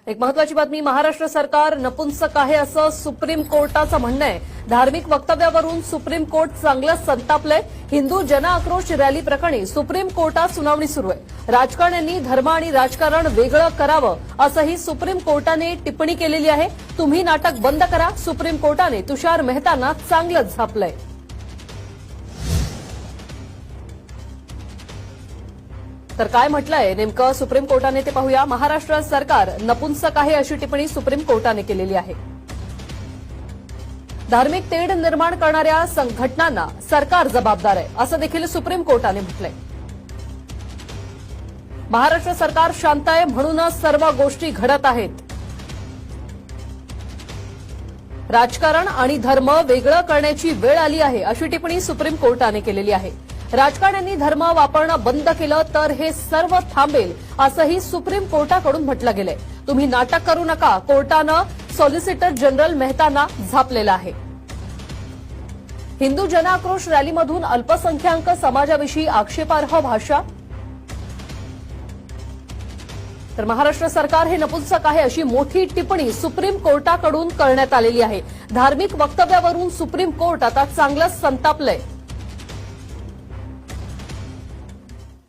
एक महत्वाची बातमी, महाराष्ट्र सरकार नपुंसक आहे असं सुप्रीम कोर्टाचं म्हणणं आहे। धार्मिक वक्तव्यावरून सुप्रीम कोर्ट चांगलं संतापलंय। हिंदू जनआक्रोश रॅली प्रकरणी सुप्रीम कोर्टात सुनावणी सुरू आहे। राजकारण्यांनी धर्म आणि राजकारण वेगळं करावं असंही सुप्रीम कोर्टाने टिप्पणी केलेली आहे। तुम्ही नाटक बंद करा, सुप्रीम कोर्टाने तुषार मेहतांना चांगलंच झापलंय। तर काय म्हटलंय नेमकं सुप्रीम कोर्टाने ते पाहूया। महाराष्ट्र सरकार नपुंसक आहे अशी टिप्पणी सुप्रीम कोर्टाने केलेली आहे। धार्मिक तेढ निर्माण करणाऱ्या संघटनांना सरकार जबाबदार आहे असं देखील सुप्रीम कोर्टाने म्हटलंय। महाराष्ट्र सरकार शांत आहे म्हणूनच सर्व गोष्टी घडत आहेत। राजकारण आणि धर्म वेगळं करण्याची वेळ आली आहे अशी टिप्पणी सुप्रीम कोर्टाने केलेली आहे। राजकारण्यांनी धर्म वापरणं बंद केलं तर हे सर्व थांबेल असंही सुप्रीम कोर्टाकडून म्हटलं गेलंय। तुम्ही नाटक करू नका, कोर्टानं सॉलिसिटर जनरल मेहतांना झापलेलं आहे। हिंदू जनआक्रोश रॅलीमधून अल्पसंख्याक समाजाविषयी आक्षेपार्ह भाषा। तर महाराष्ट्र सरकार हे नपुंसक आहे अशी मोठी टिप्पणी सुप्रीम कोर्टाकडून करण्यात आलेली आहे। धार्मिक वक्तव्यावरून सुप्रीम कोर्ट आता चांगलंच संतापलंय।